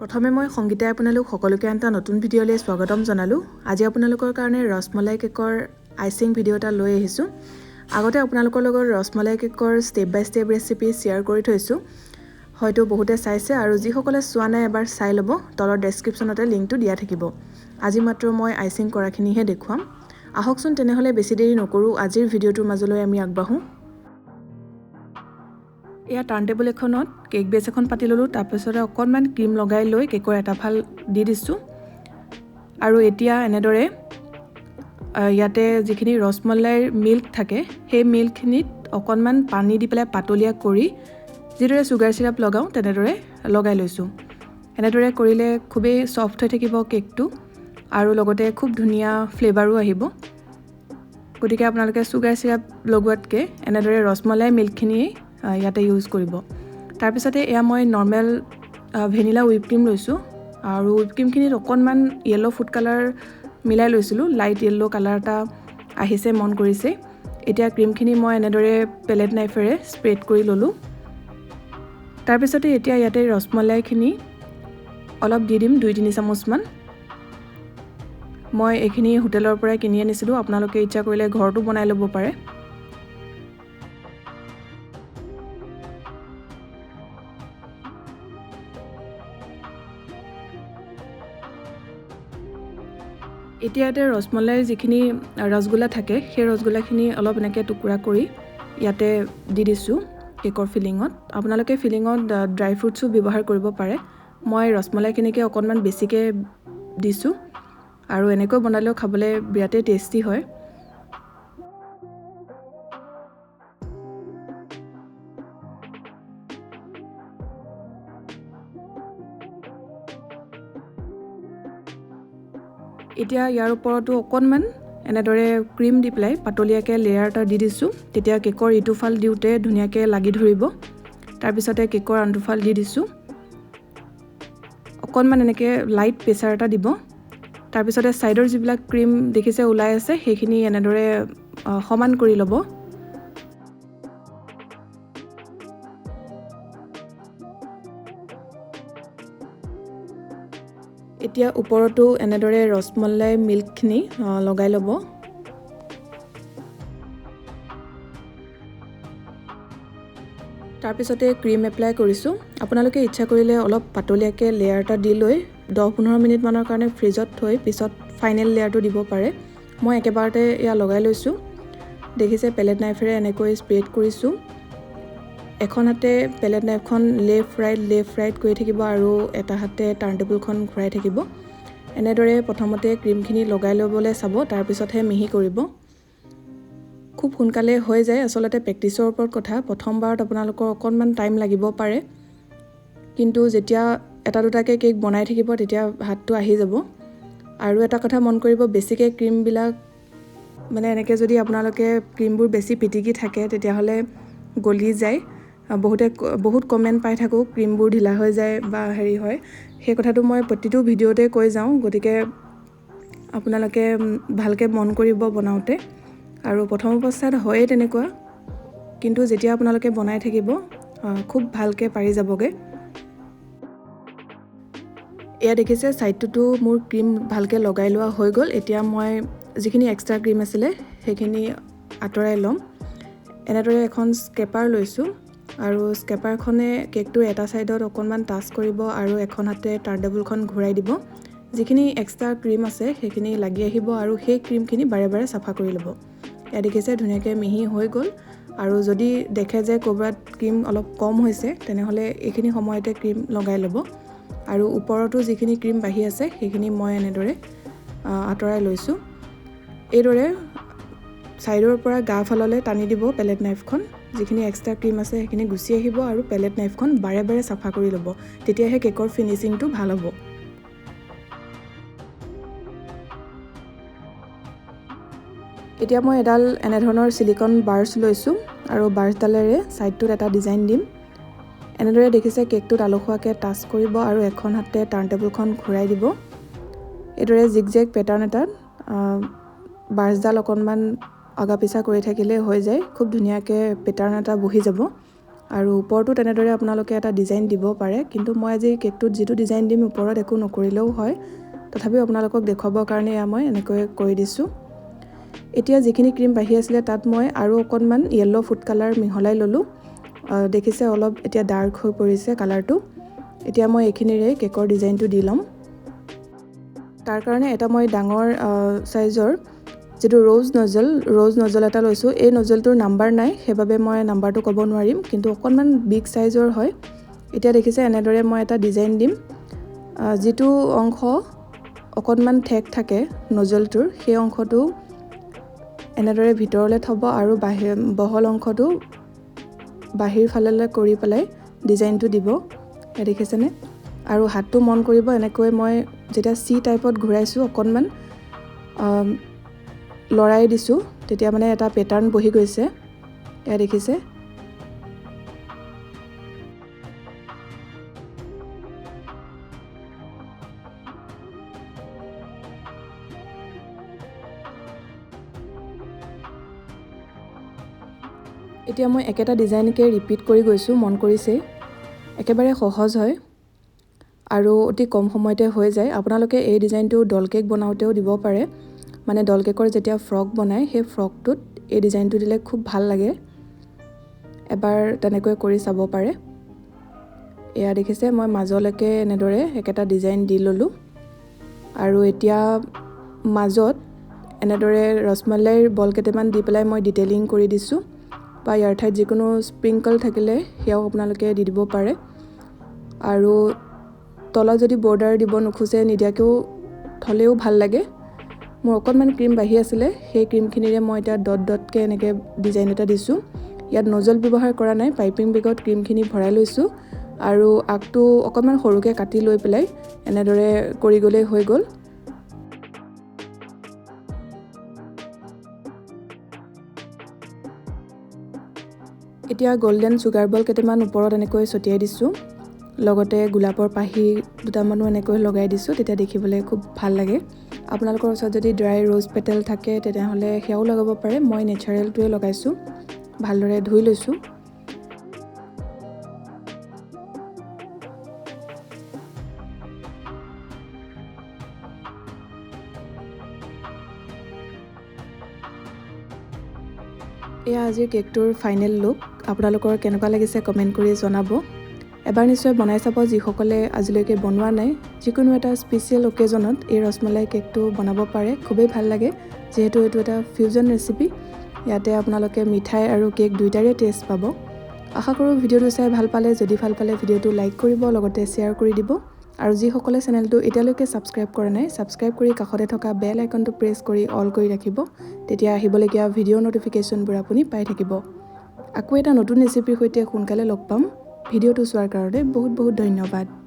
প্ৰথমে মই সংগীতাই আপোনালোক সকলোকে এটা নতুন ভিডিঅ'লৈ স্বাগতম জনালোঁ। আজি আপোনালোকৰ কাৰণে ৰসমলাই কেকৰ আইচিং ভিডিঅ' এটা লৈ আহিছোঁ। আগতে আপোনালোকৰ লগত ৰসমলাই কেকৰ ষ্টেপ বাই ষ্টেপ ৰেচিপি শ্বেয়াৰ কৰি থৈছোঁ। হয়তো বহুতে চাইছে আৰু যিসকলে চোৱা নাই এবাৰ চাই ল'ব, তলৰ ডেছক্ৰিপশ্যনতে লিংকটো দিয়া থাকিব। আজি মাত্ৰ মই আইচিং কৰাখিনিহে দেখুৱাম। আহকচোন তেনেহ'লে বেছি দেৰি নকৰোঁ, আজিৰ ভিডিঅ'টোৰ মাজলৈ আমি আগবাঢ়োঁ। এয়া টাৰ্ণ টেবুল এখনত কেক বেছ এখন পাতি ল'লোঁ, তাৰপিছতে অকণমান ক্ৰীম লগাই লৈ কেকৰ এটা ফাল দি দিছোঁ। আৰু এতিয়া এনেদৰে ইয়াতে যিখিনি ৰসমলাইৰ মিল্ক থাকে সেই মিল্কখিনিত অকণমান পানী দি পেলাই পাতলীয়া কৰি যিদৰে চুগাৰ চিৰাপ লগাওঁ তেনেদৰে লগাই লৈছোঁ। এনেদৰে কৰিলে খুবেই ছফ্ট হৈ থাকিব কেকটো আৰু লগতে খুব ধুনীয়া ফ্লেভাৰো আহিব। গতিকে আপোনালোকে চুগাৰ চিৰাপ লগোৱাতকৈ এনেদৰে ৰসমলাই মিল্কখিনি ইয়াতে ইউজ কৰিব। তাৰপিছতে এয়া মই নৰ্মেল ভেনিলা হুইপ ক্ৰীম লৈছোঁ আৰু হুইপ ক্ৰীমখিনিত অকণমান য়েল্ল' ফুড কালাৰ মিলাই লৈছিলোঁ। লাইট য়েল্ল' কালাৰ এটা আহিছে মন কৰিছে। এতিয়া ক্ৰীমখিনি মই এনেদৰে পেলেট নাইফেৰে স্প্ৰেড কৰি ল'লোঁ। তাৰপিছতে এতিয়া ইয়াতে ৰসমলাইখিনি অলপ দি দিম, 2-3 চামুচমান। মই এইখিনি হোটেলৰ পৰাই কিনি আনিছিলোঁ, আপোনালোকে ইচ্ছা কৰিলে ঘৰতো বনাই ল'ব পাৰে। এতিয়া ইয়াতে ৰসমলাইৰ যিখিনি ৰসগোল্লা থাকে সেই ৰসগোল্লাখিনি অলপ এনেকৈ টুকুৰা কৰি ইয়াতে দি দিছোঁ কেকৰ ফিলিঙত। আপোনালোকে ফিলিঙত ড্ৰাই ফ্ৰুটছো ব্যৱহাৰ কৰিব পাৰে। মই ৰসমলাইখিনিকে অকণমান বেছিকৈ দিছোঁ আৰু এনেকৈ বনালেও খাবলৈ বিৰাটেই টেষ্টি হয়। এতিয়া ইয়াৰ ওপৰতো অকণমান এনেদৰে ক্ৰীম দি পেলাই পাতলীয়াকৈ লেয়াৰ এটা দি দিছোঁ। তেতিয়া কেকৰ ইটো ফাল দিওঁতে ধুনীয়াকৈ লাগি ধৰিব। তাৰপিছতে কেকৰ আনটো ফাল দি দিছোঁ। অকণমান এনেকৈ লাইট প্ৰেছাৰ এটা দিব। তাৰপিছতে ছাইডৰ যিবিলাক ক্ৰীম দেখিছে ওলাই আছে সেইখিনি এনেদৰে সমান কৰি ল'ব। এতিয়া ওপৰতো এনেদৰে ৰসমলাই মিল্কখিনি লগাই ল'ব। তাৰপিছতে ক্ৰীম এপ্লাই কৰিছোঁ। আপোনালোকে ইচ্ছা কৰিলে অলপ পাতলীয়াকৈ লেয়াৰ এটা দি লৈ 10-15 মিনিটমানৰ কাৰণে ফ্ৰিজত থৈ পিছত ফাইনেল লেয়াৰটো দিব পাৰে। মই একেবাৰতে এয়া লগাই লৈছোঁ। দেখিছে পেলেট নাইফেৰে এনেকৈ স্প্ৰেড কৰিছোঁ। এখন হাতে পেলেট নাইফখন লেফ্ট ৰাইট কৰি থাকিব আৰু এটা হাতে টাৰ্ণ টেবুলখন ঘূৰাই থাকিব। এনেদৰে প্ৰথমতে ক্ৰীমখিনি লগাই ল'বলৈ চাব, তাৰপিছতহে মিহি কৰিব। খুব সোনকালে হৈ যায়, আচলতে প্ৰেক্টিছৰ ওপৰত কথা। প্ৰথমবাৰত আপোনালোকৰ অকণমান টাইম লাগিব পাৰে, কিন্তু যেতিয়া এটা দুটাকৈ কেক বনাই থাকিব তেতিয়া হাতটো আহি যাব। আৰু এটা কথা মন কৰিব, বেছিকৈ ক্ৰীমবিলাক মানে এনেকৈ যদি আপোনালোকে ক্ৰীমবোৰ বেছি পিটিকি থাকে তেতিয়াহ'লে গলি যায়। বহুত কমেণ্ট পাই থাকোঁ ক্ৰীমবোৰ ঢিলা হৈ যায় বা হেৰি হয়। সেই কথাটো মই প্ৰতিটো ভিডিঅ'তে কৈ যাওঁ, গতিকে আপোনালোকে ভালকৈ মন কৰিব বনাওঁতে। আৰু প্ৰথম অৱস্থাত হয়েই তেনেকুৱা, কিন্তু যেতিয়া আপোনালোকে বনাই থাকিব খুব ভালকৈ পাৰি যাবগৈ। এয়া দেখিছে ছাইডটোতো মোৰ ক্ৰীম ভালকৈ লগাই লোৱা হৈ গ'ল। এতিয়া মই যিখিনি এক্সট্ৰা ক্ৰীম আছিলে সেইখিনি আঁতৰাই ল'ম। এনেদৰে এখন স্কেপাৰ লৈছোঁ আৰু স্কেপাৰখনে কেকটোৰ এটা ছাইডত অকণমান টাচ কৰিব আৰু এখন হাতে টাৰ্ণ টেবুলখন ঘূৰাই দিব। যিখিনি এক্সট্ৰা ক্ৰীম আছে সেইখিনি লাগি আহিব আৰু সেই ক্ৰীমখিনি বাৰে বাৰে চাফা কৰি ল'ব। এয়া দেখিছে ধুনীয়াকৈ মিহি হৈ গ'ল। আৰু যদি দেখে যে ক'ৰবাত ক্ৰীম অলপ কম হৈছে তেনেহ'লে এইখিনি সময়তে ক্ৰীম লগাই ল'ব। আৰু ওপৰতো যিখিনি ক্ৰীম বাঢ়ি আছে সেইখিনি মই এনেদৰে আঁতৰাই লৈছোঁ। এইদৰে ছাইডৰ পৰা গা ফাললৈ টানি দিব পেলেট নাইফখন। যিখিনি এক্সট্ৰা ক্ৰীম আছে সেইখিনি গুচি আহিব আৰু পেলেট নাইফখন বাৰে বাৰে চাফা কৰি ল'ব। তেতিয়াহে কেকৰ ফিনিচিংটো ভাল হ'ব। এতিয়া মই এডাল এনেধৰণৰ ছিলিকন বাৰ্ছ লৈছোঁ আৰু বাৰ্ছডালেৰে ছাইডটোত এটা ডিজাইন দিম। এনেদৰে দেখিছে কেকটোত আলসুৱাকৈ টাচ কৰিব আৰু এখন হাতে টাৰ্ণ টেবুলখন ঘূৰাই দিব। এইদৰে জিগজেগ পেটাৰ্ণ এটাত বাৰ্ছডাল অকণমান আগা পিছা কৰি থাকিলে হৈ যায়। খুব ধুনীয়াকৈ পেটাৰ্ণ এটা বহি যাব আৰু ওপৰতো তেনেদৰে আপোনালোকে এটা ডিজাইন দিব পাৰে, কিন্তু মই আজি কেকটোত যিটো ডিজাইন দিম ওপৰত একো নকৰিলেও হয়। তথাপিও আপোনালোকক দেখুৱাবৰ কাৰণে মই এনেকৈ কৰি দিছোঁ। এতিয়া যিখিনি ক্ৰীম বাঢ়ি আছিলে তাত মই আৰু অকণমান য়েল্লো ফুড কালাৰ মিহলাই ল'লোঁ। দেখিছে অলপ এতিয়া ডাৰ্ক হৈ পৰিছে কালাৰটো। এতিয়া মই এইখিনিৰে কেকৰ ডিজাইনটো দি ল'ম। তাৰ কাৰণে এটা মই ডাঙৰ চাইজৰ যিটো ৰ'জ নজল এটা লৈছোঁ। এই নজলটোৰ নাম্বাৰ নাই, সেইবাবে মই নাম্বাৰটো ক'ব নোৱাৰিম, কিন্তু অকণমান বিগ চাইজৰ হয়। এতিয়া দেখিছে এনেদৰে মই এটা ডিজাইন দিম। যিটো অংশ অকণমান ঠেক থাকে নজলটোৰ, সেই অংশটো এনেদৰে ভিতৰলৈ থ'ব আৰু বহল অংশটো বাহিৰ ফাললৈ কৰি পেলাই ডিজাইনটো দিব। দেখিছেনে? আৰু হাতটো মন কৰিব, এনেকৈ মই যেতিয়া চি টাইপত ঘূৰাইছোঁ অকণমান লৰাই দিছোঁ, তেতিয়া মানে এটা পেটাৰ্ণ বহি গৈছে। এয়া দেখিছে? এতিয়া মই একেটা ডিজাইনকে ৰিপিট কৰি গৈছোঁ, মন কৰিছেই। একেবাৰে সহজ হয় আৰু অতি কম সময়তে হৈ যায়। আপোনালোকে এই ডিজাইনটো ডল কেক বনাওঁতেও দিব পাৰে। মানে ডল কেকৰ যেতিয়া ফ্ৰক বনায়, সেই ফ্ৰকটোত এই ডিজাইনটো দিলে খুব ভাল লাগে। এবাৰ তেনেকৈ কৰি চাব পাৰে। এয়া দেখিছে, মই মাজলৈকে এনেদৰে একেটা ডিজাইন দি ল'লোঁ। আৰু এতিয়া মাজত এনেদৰে ৰসমলাইৰ বল কেইটামান দি পেলাই মই ডিটেইলিং কৰি দিছোঁ। বা ইয়াৰ ঠাইত যিকোনো স্প্ৰিংকল থাকিলে সেয়াও আপোনালোকে দি দিব পাৰে। আৰু তলত যদি বৰ্ডাৰ দিব নোখোজে, নিদিয়াকৈও থ'লেও ভাল লাগে। মোৰ অকণমান ক্ৰীম বাঢ়ি আছিলে, সেই ক্ৰীমখিনিৰে মই এতিয়া ডট ডটকৈ এনেকৈ ডিজাইন এটা দিছোঁ। ইয়াত নজল ব্যৱহাৰ কৰা নাই, পাইপিং বেগত ক্ৰীমখিনি ভৰাই লৈছোঁ আৰু আগটো অকণমান সৰুকৈ কাটি লৈ পেলাই এনেদৰে কৰি গ'লেই হৈ গ'ল। এতিয়া গল্ডেন চুগাৰ বল কেইটামান ওপৰত এনেকৈ ছটিয়াই দিছোঁ। লগতে গোলাপৰ পাহি দুটামানো এনেকৈ লগাই দিছোঁ, তেতিয়া দেখিবলৈ খুব ভাল লাগে। আপোনালোকৰ ওচৰত যদি ড্ৰাই ৰ'জ পেটেল থাকে তেনেহ'লে সেয়াও লগাব পাৰে। মই নেচাৰেলটোৱে লগাইছোঁ। ভালদৰে ধুই লৈছোঁ। এয়া আজিৰ কেকটোৰ ফাইনেল লুক। আপোনালোকৰ কেনেকুৱা লাগিছে কমেণ্ট কৰি জনাব। এবাৰ নিশ্চয় বনাই চাব যিসকলে আজিলৈকে বনোৱা নাই। যিকোনো এটা স্পেচিয়েল অকেজনত এই ৰসমলাই কেকটো বনাব পাৰে, খুবেই ভাল লাগে। যিহেতু এইটো এটা ফিউজন ৰেচিপি, ইয়াতে আপোনালোকে মিঠাই আৰু কেক দুয়োটাৰে টেষ্ট পাব। আশা কৰোঁ ভিডিঅ'টো চাই ভাল পালে। যদি ভাল পালে ভিডিঅ'টো লাইক কৰিব, লগতে শ্বেয়াৰ কৰি দিব। আৰু যিসকলে চেনেলটো এতিয়ালৈকে ছাবস্ক্ৰাইব কৰা নাই, ছাবস্ক্ৰাইব কৰি কাষতে থকা বেল আইকনটো প্ৰেছ কৰি অল কৰি ৰাখিব। তেতিয়া আহিবলগীয়া ভিডিঅ' ন'টিফিকেশ্যনবোৰ আপুনি পাই থাকিব। আকৌ এটা নতুন ৰেচিপিৰ সৈতে সোনকালে লগ পাম। ভিডিঅ'টো চোৱাৰ কাৰণে বহুত বহুত ধন্যবাদ।